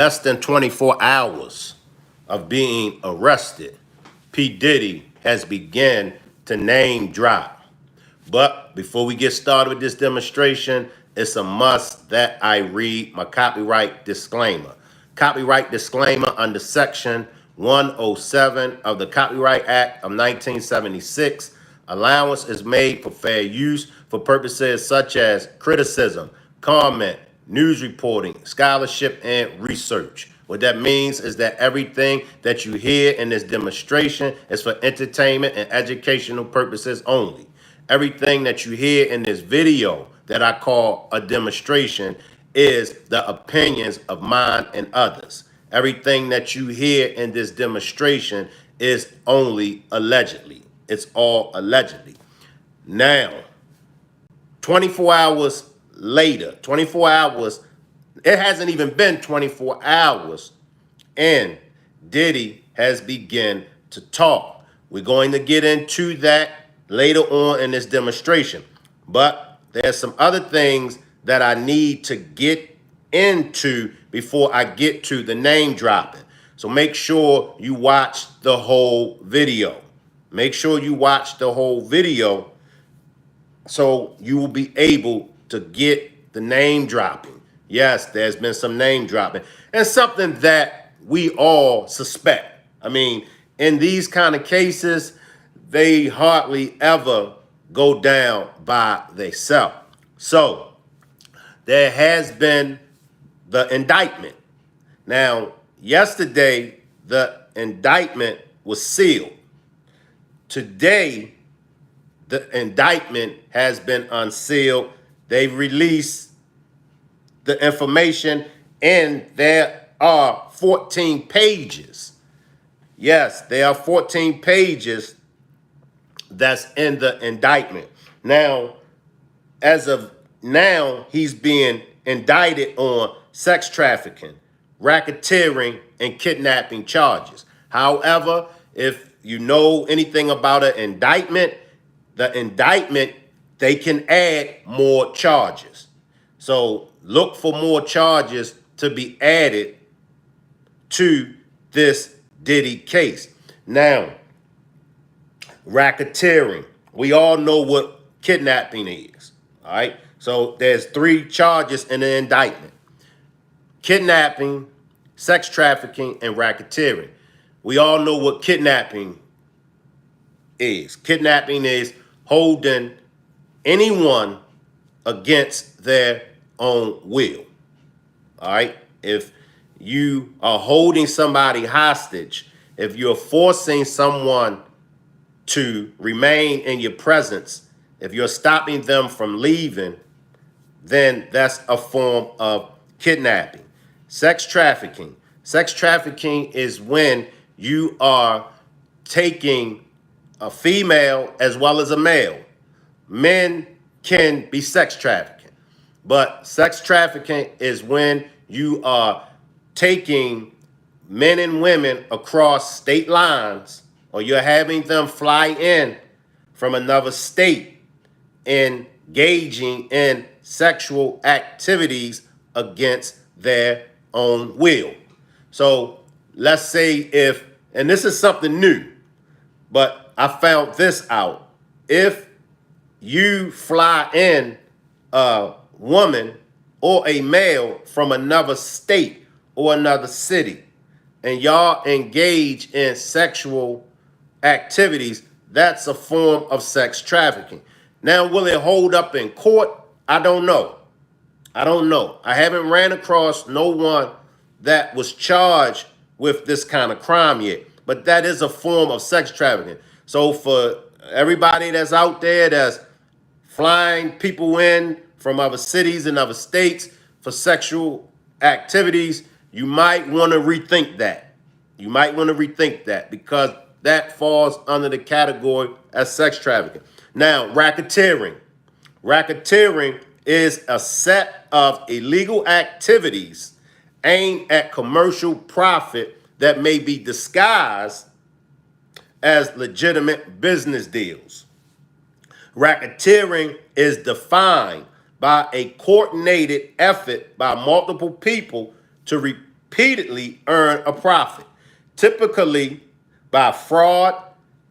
Less than 24 hours of being arrested, P. Diddy has begun to name drop. But before we get started with this demonstration, it's a must that I read my copyright disclaimer. Copyright disclaimer under Section 107 of the Copyright Act of 1976. Allowance is made for fair use for purposes such as criticism, comment, news reporting, scholarship, and research. What that means is that everything that you hear in this demonstration is for entertainment and educational purposes only. Everything that you hear in this video that I call a demonstration is the opinions of mine and others. Everything that you hear in this demonstration is only allegedly. It's all allegedly. Now, 24 hours later, 24 hours, it hasn't even been 24 hours, and Diddy has begun to talk. We're going to get into that later on in this demonstration. But there's some other things that I need to get into before I get to the name dropping. So make sure you watch the whole video. Make sure you watch the whole video so you will be able to get the name dropping. Yes, there's been some name dropping and something that we all suspect. I mean, in these kind of cases, they hardly ever go down by themselves. So there has been the indictment. Now, yesterday, the indictment was sealed. Today, the indictment has been unsealed. They've released the information, and there are 14 pages. Yes, there are 14 pages that's in the indictment. Now, as of now, he's being indicted on sex trafficking, racketeering, and kidnapping charges. However, if you know anything about an indictment, the indictment, they can add more charges. So look for more charges to be added to this Diddy case. Now, racketeering. We all know what kidnapping is. All right. So there's 3 charges in the indictment: kidnapping, sex trafficking, and racketeering. We all know what kidnapping is. Kidnapping is holding anyone against their own will. All right. If you are holding somebody hostage, if you're forcing someone to remain in your presence, if you're stopping them from leaving, then that's a form of kidnapping. Sex trafficking. Sex trafficking is when you are taking a female as well as a male. Men can be sex trafficking, but sex trafficking is when you are taking men and women across state lines, or you're having them fly in from another state, engaging in sexual activities against their own will. So let's say if, and this is something new, but I found this out. If you fly in a woman or a male from another state or another city, and y'all engage in sexual activities, that's a form of sex trafficking. Now, will it hold up in court? I don't know. I don't know. I haven't ran across no one that was charged with this kind of crime yet, but that is a form of sex trafficking. So for everybody that's out there that's flying people in from other cities and other states for sexual activities, you might want to rethink that. You might want to rethink that, because that falls under the category as sex trafficking. Now, racketeering. Racketeering is a set of illegal activities aimed at commercial profit that may be disguised as legitimate business deals. Racketeering is defined by a coordinated effort by multiple people to repeatedly earn a profit, typically by fraud,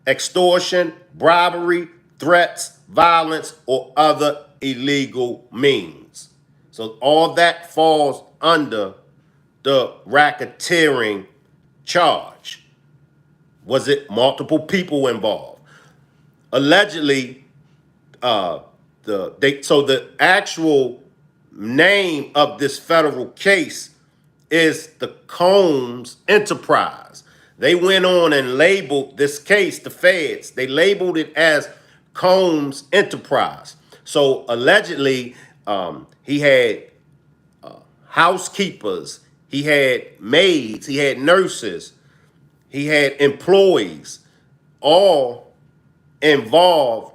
extortion, bribery, threats, violence, or other illegal means. So all that falls under the racketeering charge. Was it multiple people involved? Allegedly, so the actual name of this federal case is the Combs Enterprise. They went on and labeled this case, the feds, they labeled it as Combs Enterprise. So allegedly, he had housekeepers, he had maids, he had nurses, he had employees, all involved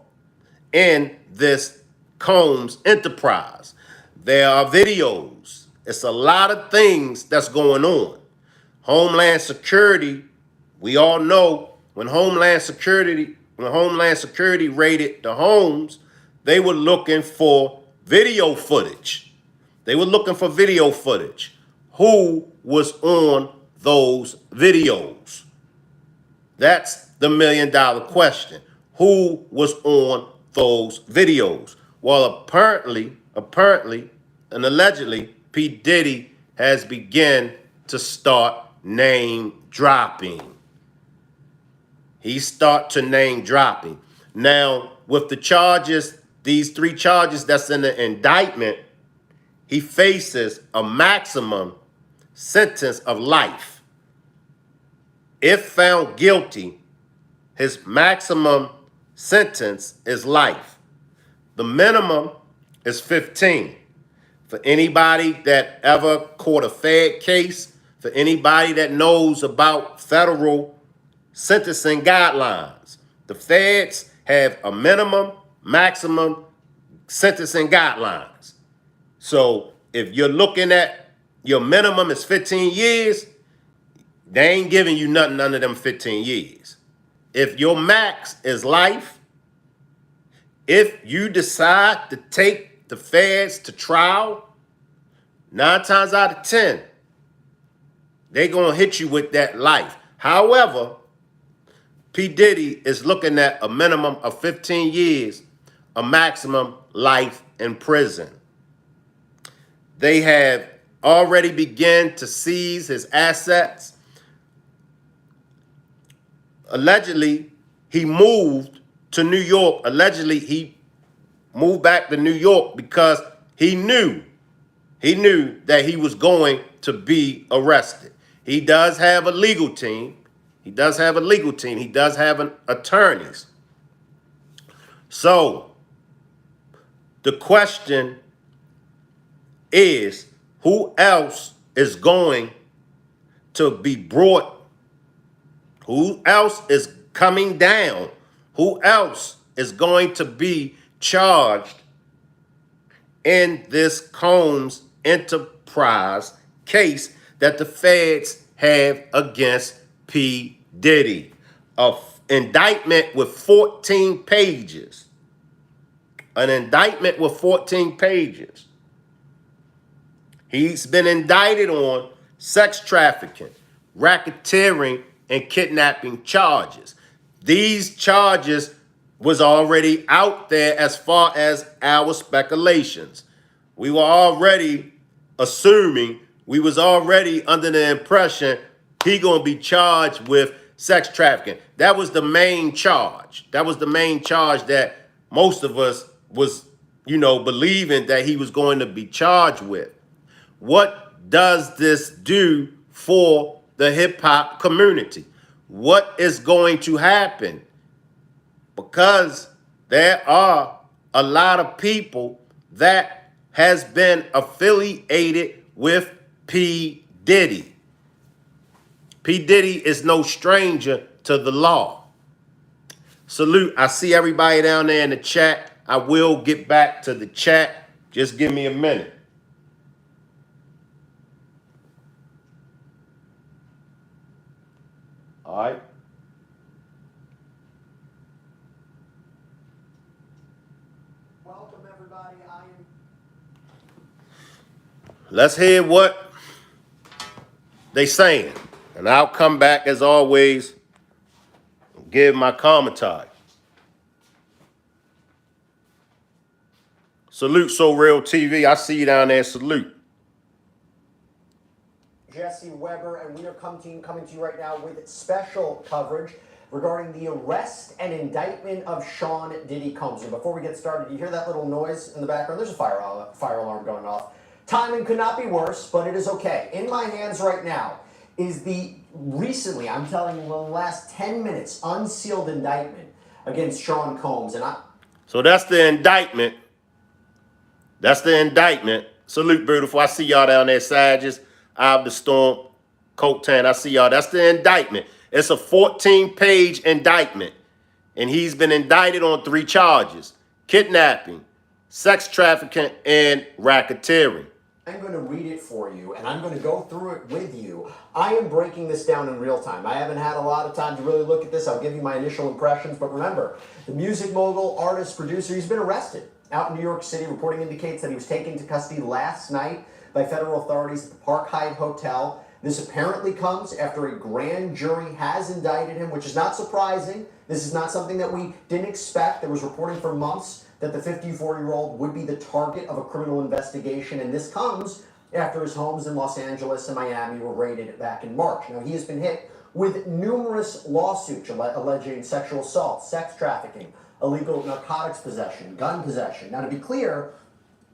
in this Combs Enterprise. There are videos. It's a lot of things that's going on. Homeland Security, we all know when Homeland Security raided the homes, they were looking for video footage. They were looking for video footage. Who was on those videos? That's the million-dollar question. Who was on those videos? Well, apparently, and allegedly, P. Diddy has begun to start name dropping. He start to name dropping. Now, with the charges, these 3 charges that's in the indictment, he faces a maximum sentence of life. If found guilty, his maximum sentence is life. The minimum is 15. For anybody that ever caught a Fed case, for anybody that knows about federal sentencing guidelines, the feds have a minimum, maximum sentencing guidelines. So if you're looking at your minimum is 15 years, they ain't giving you nothing under them 15 years. If your max is life, if you decide to take the feds to trial, 9 times out of 10, they're going to hit you with that life. However, P. Diddy is looking at a minimum of 15 years, a maximum life in prison. They have already begun to seize his assets. Allegedly, he moved to New York. Allegedly, he moved back to New York because he knew that he was going to be arrested. He does have a legal team. He does have attorneys. So the question is, who else is going to be brought? Who else is coming down? Who else is going to be charged in this Combs Enterprise case that the feds have against P. Diddy? An indictment with 14 pages. An indictment with 14 pages. He's been indicted on sex trafficking, racketeering, and kidnapping charges. These charges was already out there as far as our speculations. We were already assuming, we was already under the impression he gonna be charged with sex trafficking. That was the main charge. That was the main charge that most of us was, believing that he was going to be charged with. What does this do for the hip hop community? What is going to happen? Because there are a lot of people that has been affiliated with P. Diddy. P. Diddy is no stranger to the law. Salute. I see everybody down there in the chat. I will get back to the chat. Just give me a minute. All right. Welcome, everybody. Let's hear what they saying. And I'll come back as always, give my commentary. Salute So Real TV. I see you down there. Salute. Jesse Weber, and we are coming to you right now with special coverage regarding the arrest and indictment of Sean Diddy Combs. And before we get started, you hear that little noise in the background? There's a fire alarm going off. Timing could not be worse, but it is okay. In my hands right now is the recently, I'm telling you, in the last 10 minutes, unsealed indictment against Sean Combs. So that's the indictment. That's the indictment. Salute, beautiful. I see y'all down there, Sages, Eye of the Storm, Coat Tan. I see y'all. That's the indictment. It's a 14-page indictment. And he's been indicted on 3 charges: kidnapping, sex trafficking, and racketeering. I'm going to read it for you, and I'm going to go through it with you. I am breaking this down in real time. I haven't had a lot of time to really look at this. I'll give you my initial impressions, but remember, the music mogul, artist, producer, he's been arrested out in New York City. Reporting indicates that he was taken into custody last night by federal authorities at the Park Hyatt Hotel. This apparently comes after a grand jury has indicted him, which is not surprising. This is not something that we didn't expect. There was reporting for months that the 54-year-old would be the target of a criminal investigation, and this comes after his homes in Los Angeles and Miami were raided back in March. Now, he has been hit with numerous lawsuits alleging sexual assault, sex trafficking, illegal narcotics possession, gun possession. Now, to be clear,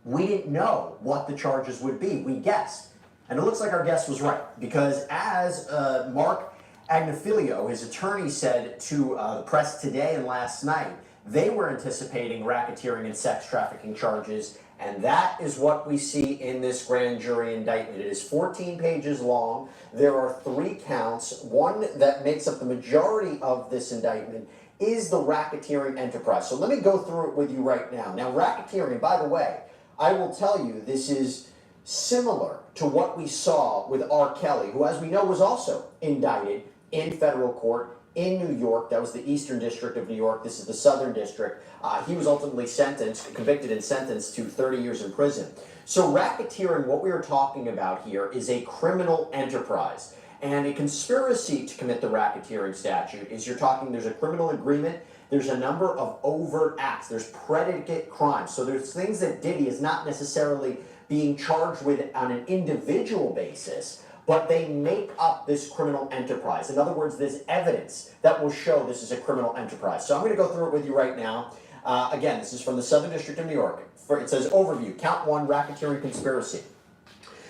we didn't know what the charges would be. We guessed. And it looks like our guess was right, because as Mark Agnifilio, his attorney, said to the press today and last night, they were anticipating racketeering and sex trafficking charges, and that is what we see in this grand jury indictment. It is 14 pages long. There are 3 counts. One that makes up the majority of this indictment is the racketeering enterprise. So let me go through it with you right now. Now, racketeering, by the way, I will tell you, this is similar to what we saw with R. Kelly, who, as we know, was also indicted in federal court in New York. That was the Eastern District of New York. This is the Southern District. He was ultimately convicted and sentenced to 30 years in prison. So racketeering, what we are talking about here, is a criminal enterprise. And a conspiracy to commit the racketeering statute is there's a criminal agreement, there's a number of overt acts, there's predicate crimes. So there's things that Diddy is not necessarily being charged with on an individual basis, but they make up this criminal enterprise. In other words, there's evidence that will show this is a criminal enterprise. So I'm going to go through it with you right now. Again, this is from the Southern District of New York. It says, overview, count 1, racketeering conspiracy.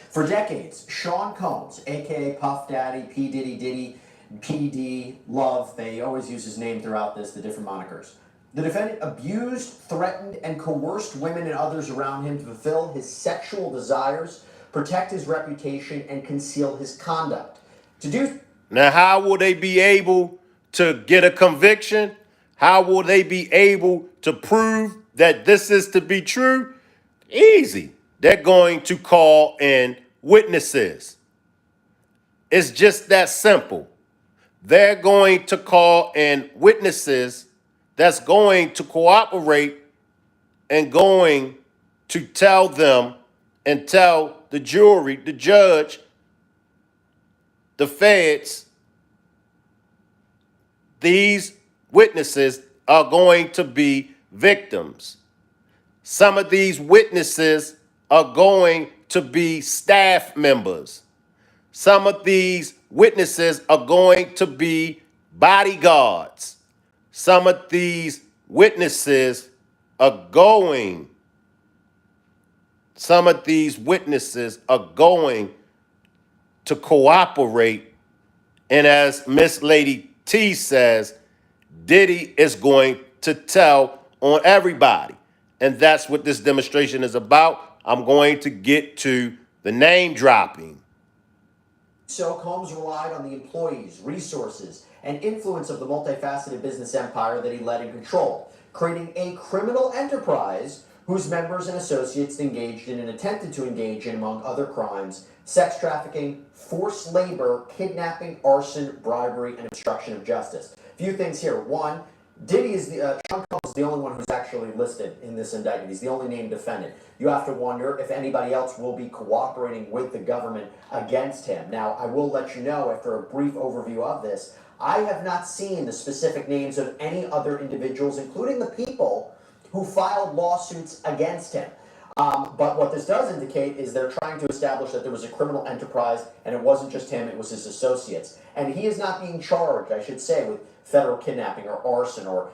For decades, Sean Combs, a.k.a. Puff Daddy, P. Diddy, PD, Love, they always use his name throughout this, the different monikers. The defendant abused, threatened, and coerced women and others around him to fulfill his sexual desires, protect his reputation, and conceal his conduct. Now, how will they be able to get a conviction? How will they be able to prove that this is to be true? Easy. They're going to call in witnesses. It's just that simple. They're going to call in witnesses that's going to cooperate and going to tell them and tell the jury, the judge, the feds, these witnesses are going to be victims. Some of these witnesses are going to be staff members. Some of these witnesses are going to be bodyguards. Some of these witnesses are going to cooperate. And as Miss Lady T says, Diddy is going to tell on everybody. And that's what this demonstration is about. I'm going to get to the name dropping. So Combs relied on the employees, resources, and influence of the multifaceted business empire that he led and controlled, creating a criminal enterprise whose members and associates engaged in and attempted to engage in, among other crimes, sex trafficking, forced labor, kidnapping, arson, bribery, and obstruction of justice. A few things here. One, Diddy is Sean Combs is the only one who's actually listed in this indictment. He's the only named defendant. You have to wonder if anybody else will be cooperating with the government against him. Now, I will let you know after a brief overview of this, I have not seen the specific names of any other individuals, including the people who filed lawsuits against him. But what this does indicate is they're trying to establish that there was a criminal enterprise and it wasn't just him, it was his associates. And he is not being charged, I should say, with federal kidnapping or arson or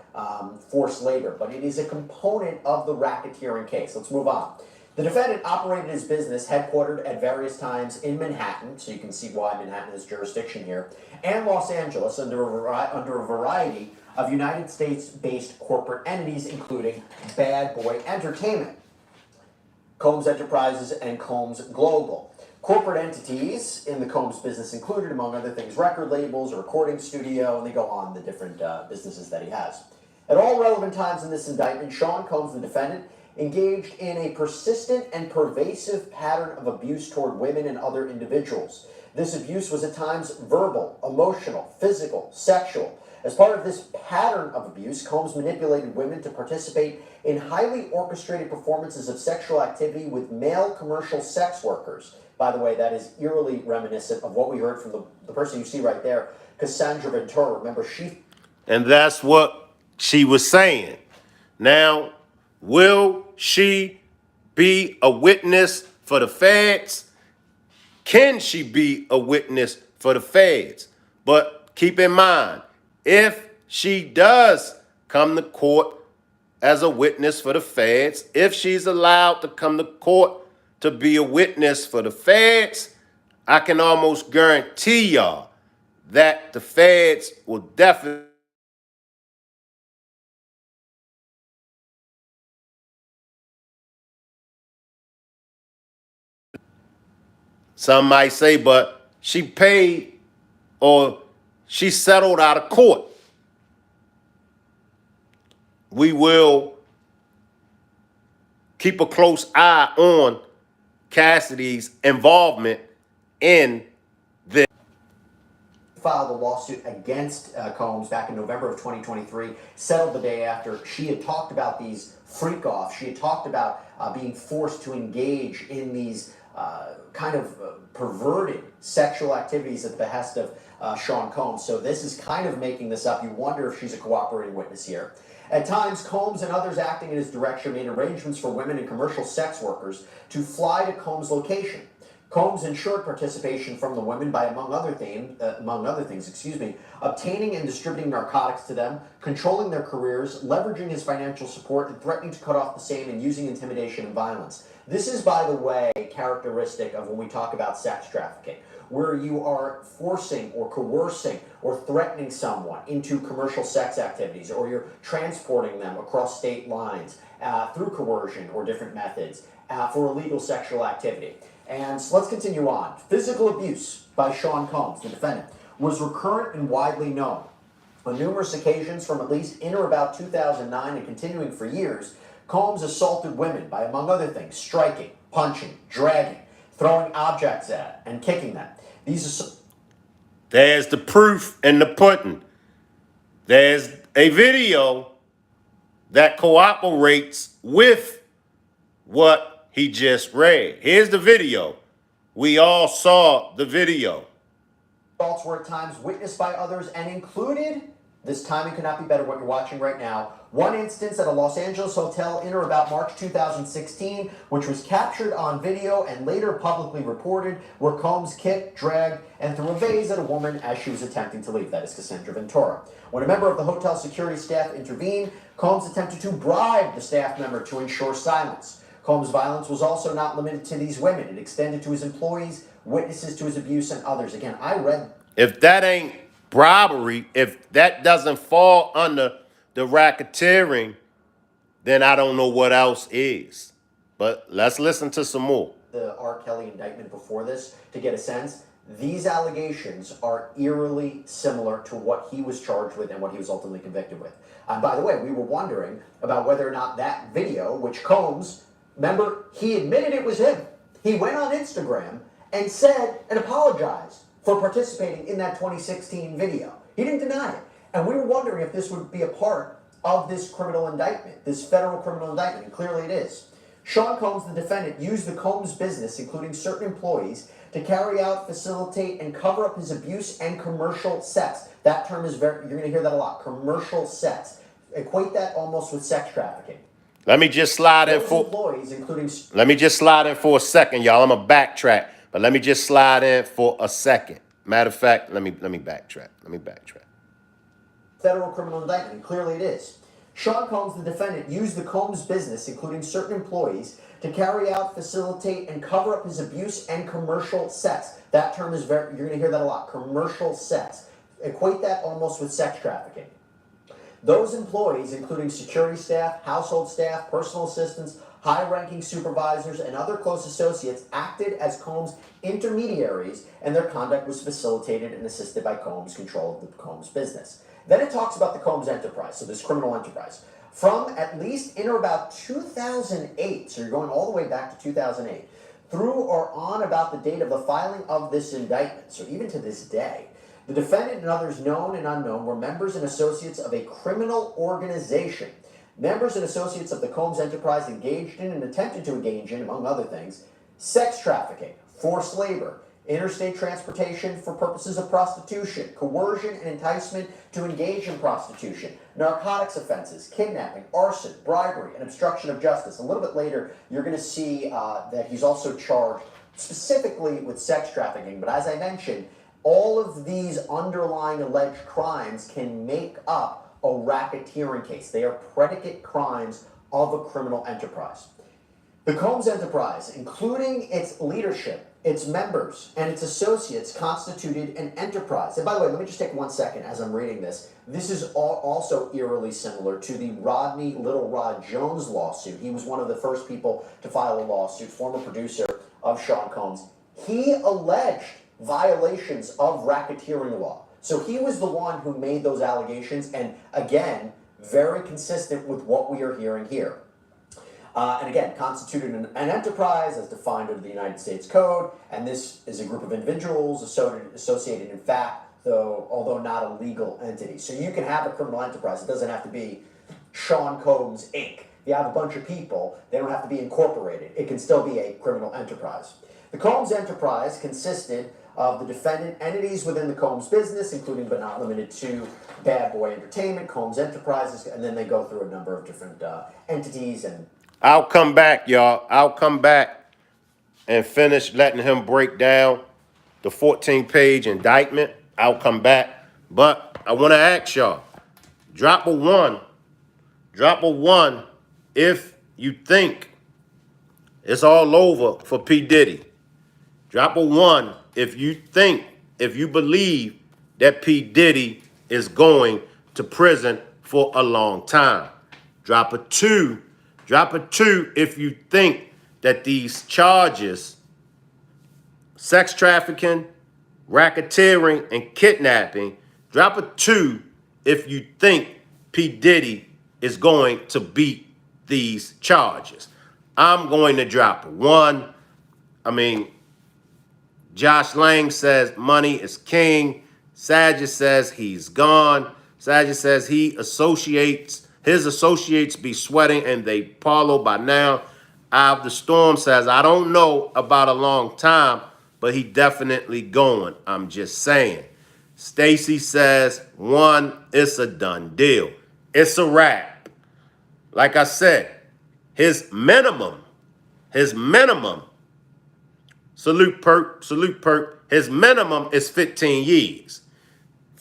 forced labor, but it is a component of the racketeering case. Let's move on. The defendant operated his business headquartered at various times in Manhattan, so you can see why Manhattan is jurisdiction here, and Los Angeles under a variety of United States-based corporate entities, including Bad Boy Entertainment, Combs Enterprises, and Combs Global. Corporate entities in the Combs business included, among other things, record labels, a recording studio, and they go on the different businesses that he has. At all relevant times in this indictment, Sean Combs, the defendant, engaged in a persistent and pervasive pattern of abuse toward women and other individuals. This abuse was at times verbal, emotional, physical, sexual. As part of this pattern of abuse, Combs manipulated women to participate in highly orchestrated performances of sexual activity with male commercial sex workers. By the way, that is eerily reminiscent of what we heard from the person you see right there, Cassandra Ventura. Remember, she... And that's what she was saying. Now, will she be a witness for the feds? Can she be a witness for the feds? But keep in mind, if she does come to court as a witness for the feds, if she's allowed to come to court to be a witness for the feds, I can almost guarantee y'all that the feds will definitely some might say, but she paid or she settled out of court. We will keep a close eye on Cassidy's involvement in this. Filed a lawsuit against Combs back in November of 2023, settled the day after. She had talked about these freak-offs. She had talked about being forced to engage in these perverted sexual activities at the behest of Sean Combs. So this is kind of making this up. You wonder if she's a cooperating witness here. At times, Combs and others acting in his direction made arrangements for women and commercial sex workers to fly to Combs' location. Combs ensured participation from the women by, among other things, obtaining and distributing narcotics to them, controlling their careers, leveraging his financial support, and threatening to cut off the same and using intimidation and violence. This is, by the way, characteristic of when we talk about sex trafficking, where you are forcing or coercing or threatening someone into commercial sex activities, or you're transporting them across state lines through coercion or different methods for illegal sexual activity. And so let's continue on. Physical abuse by Sean Combs, the defendant, was recurrent and widely known. On numerous occasions from at least in or about 2009 and continuing for years, Combs assaulted women by, among other things, striking, punching, dragging, throwing objects at, and kicking them. There's the proof in the pudding. There's a video that cooperates with what he just read. Here's the video. We all saw the video. Assaults were at times witnessed by others and included, this timing could not be better, what you're watching right now, one instance at a Los Angeles hotel in or about March 2016, which was captured on video and later publicly reported, where Combs kicked, dragged, and threw a vase at a woman as she was attempting to leave. That is Cassandra Ventura. When a member of the hotel security staff intervened, Combs attempted to bribe the staff member to ensure silence. Combs' violence was also not limited to these women. It extended to his employees, witnesses to his abuse, and others. Again, I read... If that ain't bribery, if that doesn't fall under the racketeering, then I don't know what else is. But let's listen to some more. The R. Kelly indictment before this to get a sense. These allegations are eerily similar to what he was charged with and what he was ultimately convicted with. And by the way, we were wondering about whether or not that video, which Combs, remember, he admitted it was him. He went on Instagram and said and apologized for participating in that 2016 video. He didn't deny it. And we were wondering if this would be a part of this criminal indictment, this federal criminal indictment, and clearly it is. Sean Combs, the defendant, used the Combs business, including certain employees, to carry out, facilitate, and cover up his abuse and commercial sex. That term is you're going to hear that a lot, commercial sex. Equate that almost with sex trafficking. Let me just slide in for employees, including. Let me just slide in for a second, y'all. I'm gonna backtrack, but let me just slide in for a second. Matter of fact, let me backtrack. Federal criminal indictment, and clearly it is. Sean Combs, the defendant, used the Combs business, including certain employees, to carry out, facilitate, and cover up his abuse and commercial sex. That term is you're going to hear that a lot, commercial sex. Equate that almost with sex trafficking. Those employees, including security staff, household staff, personal assistants, high-ranking supervisors, and other close associates, acted as Combs' intermediaries, and their conduct was facilitated and assisted by Combs' control of the Combs business. Then it talks about the Combs enterprise, so this criminal enterprise. From at least in or about 2008, so you're going all the way back to 2008, through or on about the date of the filing of this indictment, so even to this day, the defendant and others known and unknown were members and associates of a criminal organization. Members and associates of the Combs enterprise engaged in and attempted to engage in, among other things, sex trafficking, forced labor, interstate transportation for purposes of prostitution, coercion and enticement to engage in prostitution, narcotics offenses, kidnapping, arson, bribery, and obstruction of justice. A little bit later, you're going to see that he's also charged specifically with sex trafficking. But as I mentioned, all of these underlying alleged crimes can make up a racketeering case. They are predicate crimes of a criminal enterprise. The Combs enterprise, including its leadership, its members, and its associates, constituted an enterprise. And by the way, let me just take 1 second as I'm reading this. This is also eerily similar to the Rodney Little Rod Jones lawsuit. He was one of the first people to file a lawsuit, former producer of Sean Combs. He alleged violations of racketeering law. So he was the one who made those allegations, and again, very consistent with what we are hearing here. And again, constituted an enterprise as defined under the United States Code, and this is a group of individuals associated in fact, although not a legal entity. So you can have a criminal enterprise. It doesn't have to be Sean Combs, Inc. If you have a bunch of people, they don't have to be incorporated. It can still be a criminal enterprise. The Combs enterprise consisted of the defendant entities within the Combs business, including but not limited to Bad Boy Entertainment, Combs Enterprises, and then they go through a number of different entities. And I'll come back, y'all. I'll come back and finish letting him break down the 14-page indictment. I'll come back. But I want to ask y'all, drop a one if you think it's all over for P. Diddy. Drop a one if you believe that P. Diddy is going to prison for a long time. Drop a two if you think that these charges, sex trafficking, racketeering, and kidnapping, drop a 2 if you think P. Diddy is going to beat these charges. I'm going to drop a 1. I mean, Josh Lang says money is king. Saget says he's gone. Saget says his associates be sweating and they Paulo by now. Of the Storm says, I don't know about a long time, but he definitely going. I'm just saying. Stacy says, 1, it's a done deal. It's a wrap. Like I said, his minimum, salute perk, his minimum is 15 years.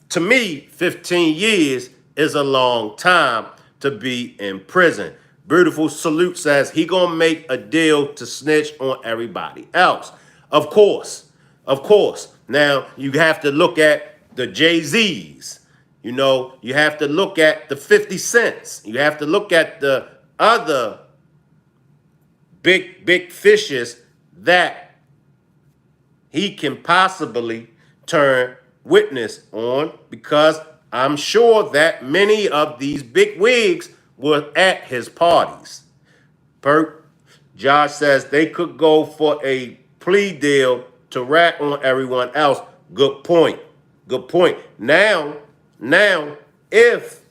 To me, 15 years is a long time to be in prison. Beautiful Salute says he gonna make a deal to snitch on everybody else. Of course. Now, you have to look at the Jay-Z's. You know, you have to look at the 50 Cents. You have to look at the other big fishes that he can possibly turn witness on, because I'm sure that many of these big wigs were at his parties. Josh says they could go for a plea deal to rat on everyone else. Good point. Now, If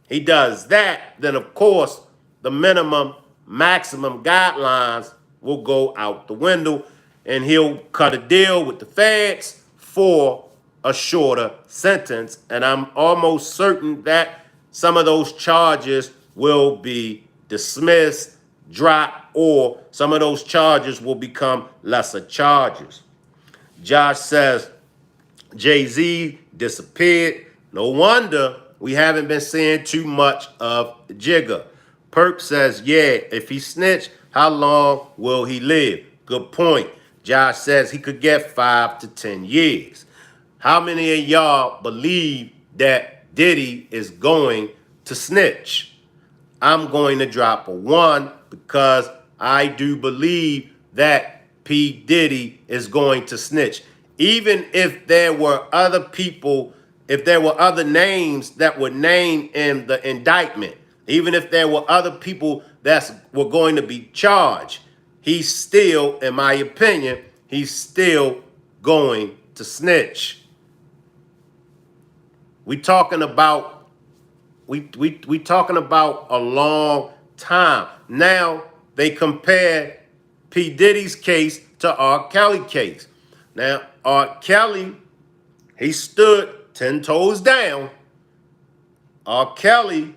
he does that, then of course the maximum guidelines will go out the window, and he'll cut a deal with the feds for a shorter sentence. And I'm almost certain that some of those charges will be dismissed, dropped, or some of those charges will become lesser charges. Josh says Jay-Z disappeared. No wonder we haven't been seeing too much of Jigga. Perk says, yeah, if he snitched, how long will he live? Good point. Josh says he could get 5 to 10 years. How many of y'all believe that Diddy is going to snitch? I'm going to drop a 1 because I do believe that P. Diddy is going to snitch. Even if there were other people, if there were other names that were named in the indictment, even if there were other people that were going to be charged, he's still, in my opinion, he's still going to snitch. We talking about a long time. Now they compare P. Diddy's case to R. Kelly case. Now, R. Kelly, he stood 10 toes down. R. Kelly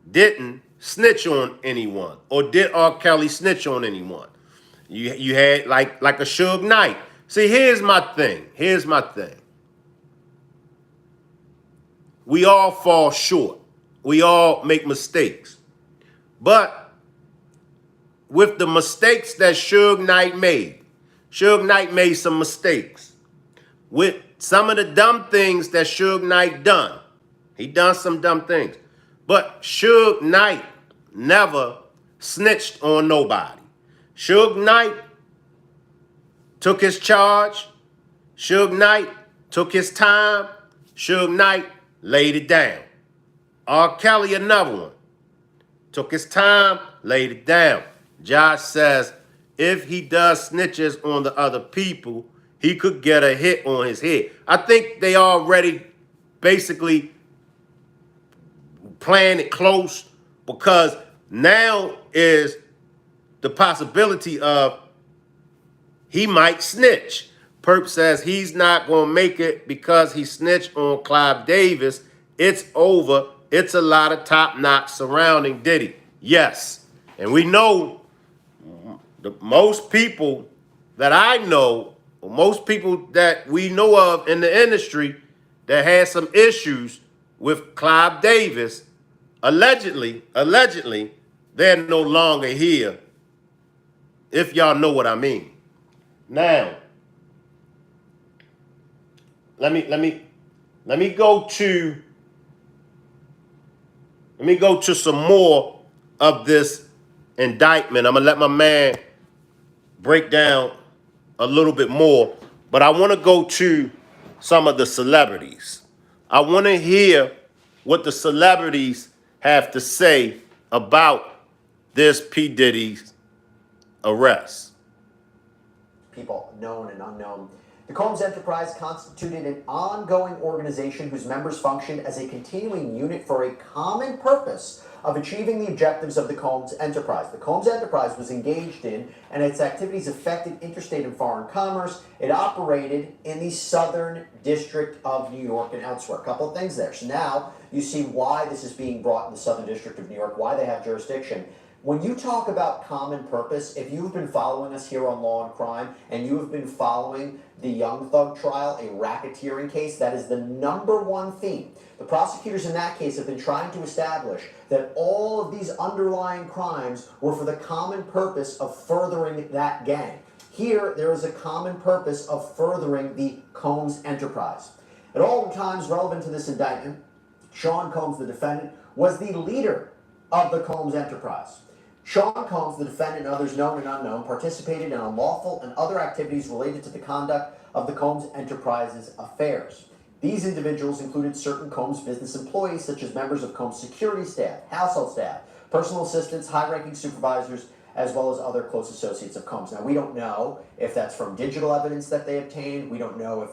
didn't snitch on anyone. Or did R. Kelly snitch on anyone? You had like a Suge Knight. See, here's my thing. We all fall short. We all make mistakes. But with the mistakes that Suge Knight made some mistakes. With some of the dumb things that Suge Knight done, he done some dumb things. But Suge Knight never snitched on nobody. Suge Knight took his charge. Suge Knight took his time. Suge Knight laid it down. R. Kelly, another one. Took his time, laid it down. Josh says if he does snitches on the other people, he could get a hit on his head. I think they already basically playing it close, because now is the possibility of he might snitch. Perp says he's not going to make it because he snitched on Clive Davis. It's over. It's a lot of top knots surrounding Diddy. Yes. And we know most people that I know, most people that we know of in the industry that had some issues with Clive Davis, allegedly, they're no longer here, if y'all know what I mean. Now, let me go to some more of this indictment. I'm gonna let my man break down a little bit more, but I want to go to some of the celebrities. I want to hear what the celebrities have to say about this P. Diddy's arrest. People known and unknown. The Combs Enterprise constituted an ongoing organization whose members functioned as a continuing unit for a common purpose of achieving the objectives of the Combs Enterprise. The Combs Enterprise was engaged in, and its activities affected interstate and foreign commerce. It operated in the Southern District of New York and elsewhere. A couple of things there. So now you see why this is being brought in the Southern District of New York, why they have jurisdiction. When you talk about common purpose, if you've been following us here on Law and Crime, and you have been following the Young Thug trial, a racketeering case, that is the #1 theme. The prosecutors in that case have been trying to establish that all of these underlying crimes were for the common purpose of furthering that gang. Here, there is a common purpose of furthering the Combs Enterprise. At all times relevant to this indictment, Sean Combs, the defendant, was the leader of the Combs Enterprise. Sean Combs, the defendant, and others known and unknown, participated in unlawful and other activities related to the conduct of the Combs Enterprise's affairs. These individuals included certain Combs business employees, such as members of Combs security staff, household staff, personal assistants, high-ranking supervisors, as well as other close associates of Combs. Now, we don't know if that's from digital evidence that they obtained. We don't know if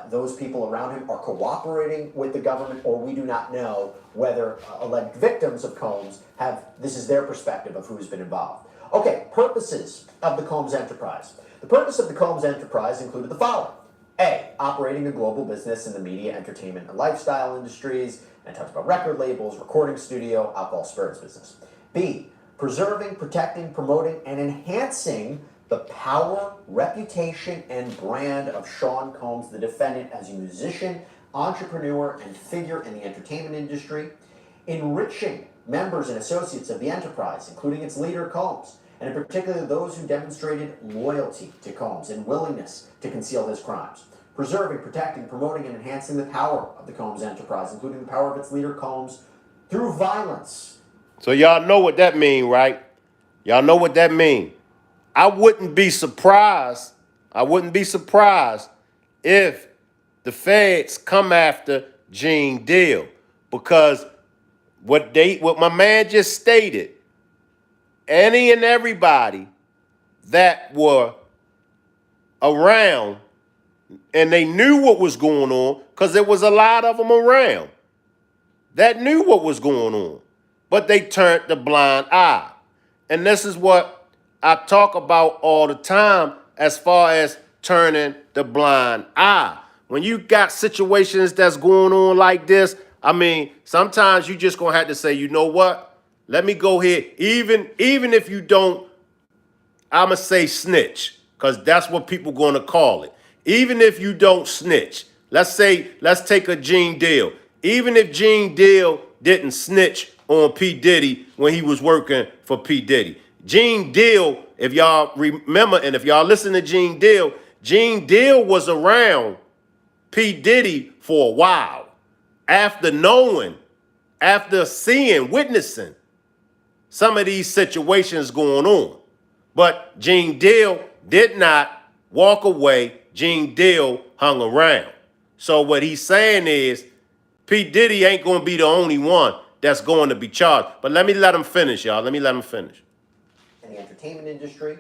Those people around him are cooperating with the government, or we do not know whether alleged victims of Combs this is their perspective of who's been involved. Okay, purposes of the Combs enterprise. The purpose of the Combs enterprise included the following. A, operating a global business in the media, entertainment, and lifestyle industries, and talks about record labels, recording studio, alcohol, spirits business. B, preserving, protecting, promoting, and enhancing the power, reputation, and brand of Sean Combs, the defendant, as a musician, entrepreneur, and figure in the entertainment industry. Enriching members and associates of the enterprise, including its leader, Combs, and in particular those who demonstrated loyalty to Combs and willingness to conceal his crimes. Preserving, protecting, promoting, and enhancing the power of the Combs enterprise, including the power of its leader, Combs, through violence. So y'all know what that mean, right? Y'all know what that mean. I wouldn't be surprised if the feds come after Gene Deal, because what my man just stated, any and everybody that were around and they knew what was going on, because there was a lot of them around that knew what was going on, but they turned the blind eye. And this is what I talk about all the time as far as turning the blind eye. When you got situations that's going on like this, I mean, sometimes you just gonna have to say, you know what? Let me go here. Even if you don't, I'ma say snitch, because that's what people gonna call it. Even if you don't snitch, let's take a Gene Deal. Even if Gene Deal didn't snitch on P. Diddy when he was working for P. Diddy. Gene Deal, if y'all remember, and if y'all listen to Gene Deal was around P. Diddy for a while. After seeing, witnessing some of these situations going on. But Gene Deal did not walk away. Gene Deal hung around. So what he's saying is, P. Diddy ain't going to be the only one that's going to be charged. But let him finish, y'all. Let him finish. In the entertainment industry,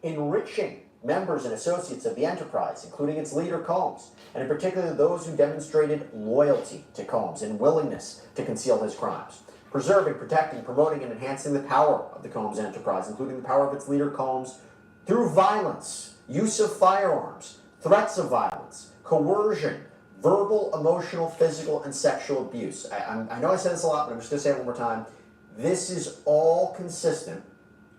enriching members and associates of the enterprise, including its leader, Combs, and in particular those who demonstrated loyalty to Combs and willingness to conceal his crimes. Preserving, protecting, promoting, and enhancing the power of the Combs enterprise, including the power of its leader, Combs, through violence, use of firearms, threats of violence, coercion, verbal, emotional, physical, and sexual abuse. I know I said this a lot, but I'm just going to say it one more time. This is all consistent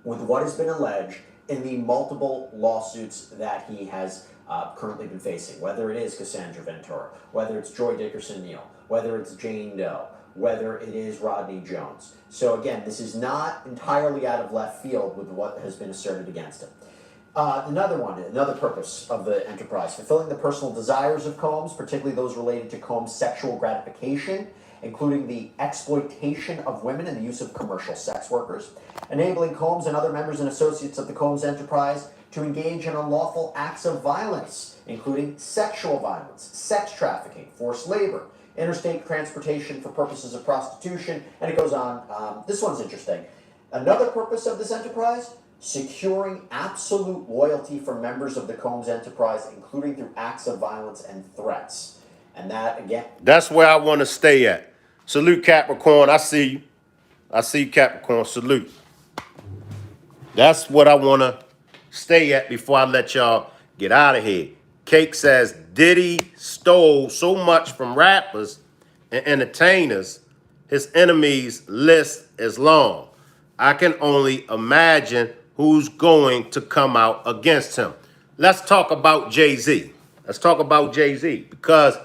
with what has been alleged in the multiple lawsuits that he has currently been facing, whether it is Cassandra Ventura, whether it's Joy Dickerson-Neal, whether it's Jane Doe, whether it is Rodney Jones. So again, this is not entirely out of left field with what has been asserted against him. Another purpose of the enterprise, fulfilling the personal desires of Combs, particularly those related to Combs' sexual gratification, including the exploitation of women and the use of commercial sex workers, enabling Combs and other members and associates of the Combs enterprise to engage in unlawful acts of violence, including sexual violence, sex trafficking, forced labor, interstate transportation for purposes of prostitution, and it goes on. This one's interesting. Another purpose of this enterprise, securing absolute loyalty for members of the Combs enterprise, including through acts of violence and threats. And that, again... That's where I want to stay at. Salute, Capricorn. I see you. I see you, Capricorn. Salute. That's what I want to stay at before I let y'all get out of here. Cake says, Diddy stole so much from rappers and entertainers, his enemies' list is long. I can only imagine who's going to come out against him. Let's talk about Jay-Z. Because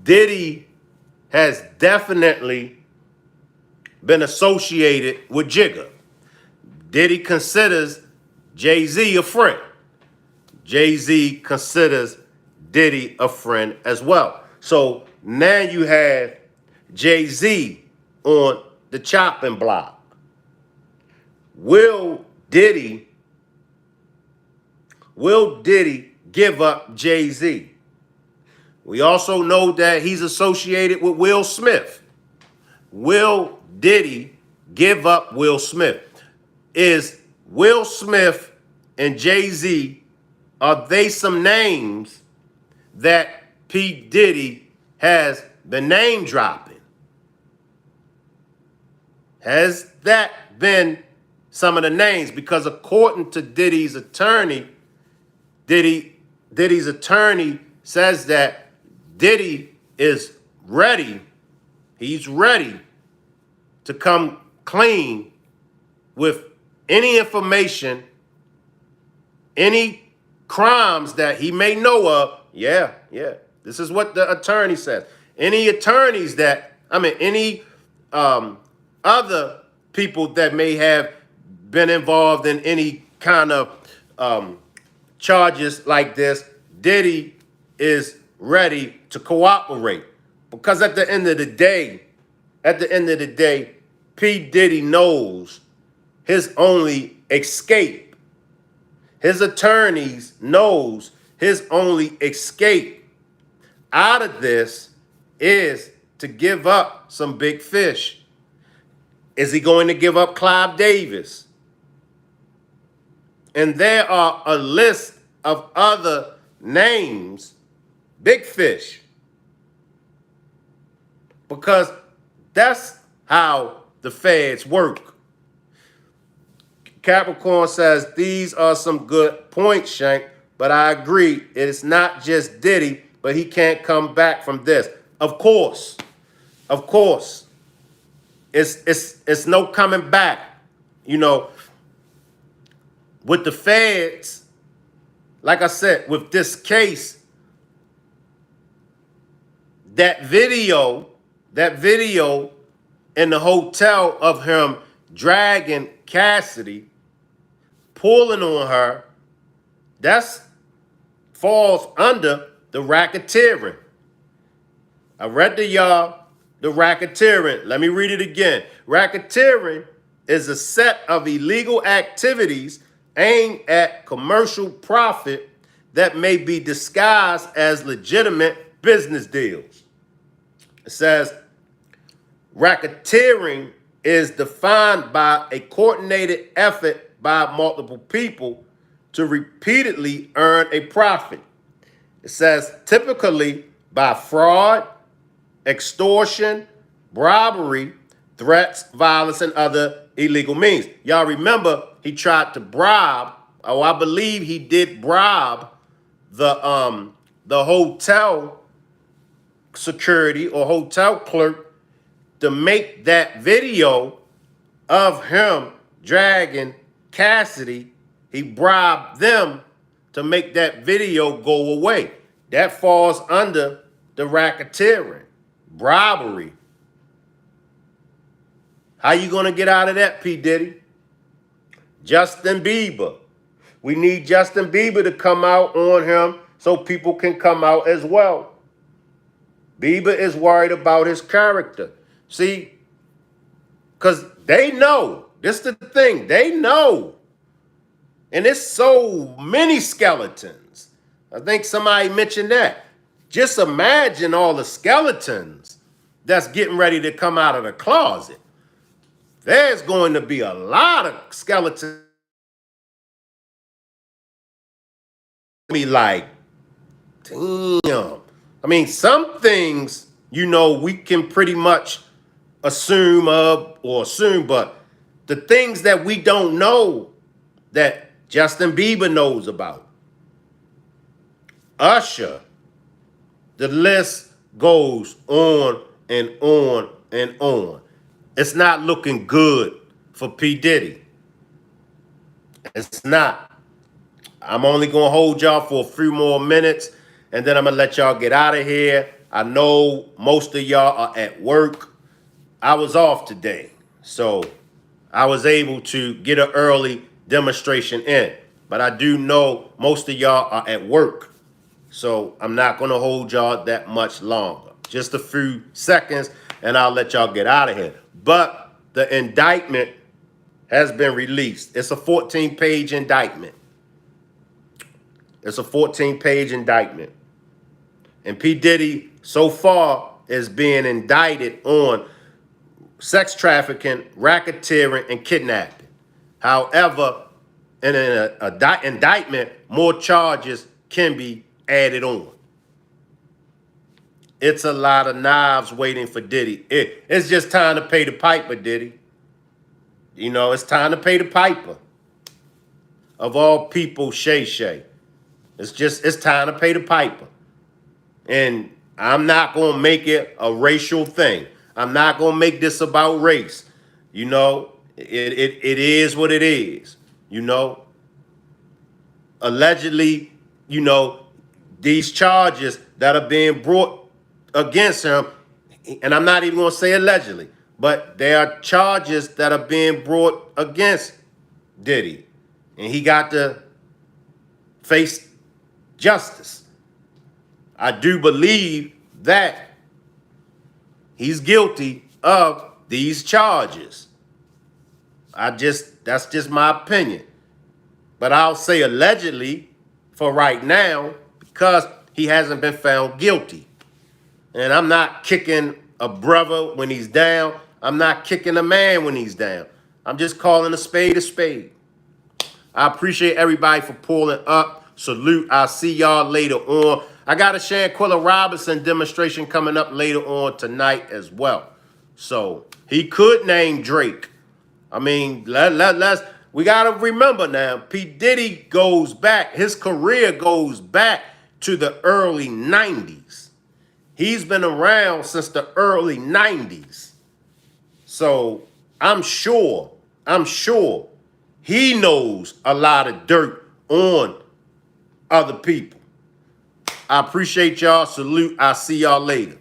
Diddy has definitely been associated with Jigga. Diddy considers Jay-Z a friend. Jay-Z considers Diddy a friend as well. So now you have Jay-Z on the chopping block. Will Diddy give up Jay-Z? We also know that he's associated with Will Smith. Will Diddy give up Will Smith? Is Will Smith and Jay-Z, are they some names that P. Diddy has been name dropping? Has that been some of the names? Because according to Diddy's attorney, Diddy's attorney says that Diddy is ready. He's ready to come clean with any information, any crimes that he may know of. Yeah. This is what the attorney says. Any attorneys any other people that may have been involved in any kind of charges like this, Diddy is ready to cooperate. Because at the end of the day, P. Diddy knows his only escape. His attorneys knows his only escape out of this is to give up some big fish. Is he going to give up Clive Davis? And there are a list of other names, big fish. Because that's how the feds work. Capricorn says, these are some good points, Shank, but I agree. It is not just Diddy, but he can't come back from this. Of course. It's no coming back. You know, with the feds, like I said, with this case, that video in the hotel of him dragging Cassidy, pulling on her, that's falls under the racketeering. I read to y'all the racketeering. Let me read it again. Racketeering is a set of illegal activities aimed at commercial profit that may be disguised as legitimate business deals. It says, racketeering is defined by a coordinated effort by multiple people to repeatedly earn a profit. It says typically by fraud, extortion, robbery, threats, violence, and other illegal means. Y'all remember he tried to bribe, I believe he did bribe the hotel security or hotel clerk to make that video of him dragging Cassidy. He bribed them to make that video go away. That falls under the racketeering, bribery. How you gonna get out of that, P. Diddy? Justin Bieber. We need Justin Bieber to come out on him so people can come out as well. Bieber is worried about his character. See, because they know. This is the thing. They know. And it's so many skeletons. I think somebody mentioned that. Just imagine all the skeletons that's getting ready to come out of the closet. There's going to be a lot of skeletons. Be like, damn. I mean, some things, you know, we can pretty much assume, but the things that we don't know that Justin Bieber knows about, Usher, the list goes on and on and on. It's not looking good for P. Diddy. It's not. I'm only going to hold y'all for a few more minutes, and then I'm going to let y'all get out of here. I know most of y'all are at work. I was off today, so I was able to get an early demonstration in. But I do know most of y'all are at work, so I'm not going to hold y'all that much longer. Just a few seconds, and I'll let y'all get out of here. But the indictment has been released. It's a 14-page indictment. It's a 14-page indictment. And P. Diddy, so far, is being indicted on sex trafficking, racketeering, and kidnapping. However, in an indictment, more charges can be added on. It's a lot of knives waiting for Diddy. It's just time to pay the piper, Diddy. You know, it's time to pay the piper. Of all people, Shay Shay. It's time to pay the piper. And I'm not going to make it a racial thing. I'm not going to make this about race. You know, it is what it is. You know, allegedly, you know, these charges that are being brought against him, and I'm not even going to say allegedly, but there are charges that are being brought against Diddy, and he got to face justice. I do believe that he's guilty of these charges. That's just my opinion. But I'll say allegedly for right now because he hasn't been found guilty. And I'm not kicking a brother when he's down. I'm not kicking a man when he's down. I'm just calling a spade a spade. I appreciate everybody for pulling up. Salute. I'll see y'all later on. I got a Shanquilla Robinson demonstration coming up later on tonight as well. So he could name Drake. I mean, we got to remember now, P. Diddy goes back. His career goes back to the early 90s. He's been around since the early 90s. So I'm sure he knows a lot of dirt on other people. I appreciate y'all. Salute. I'll see y'all later.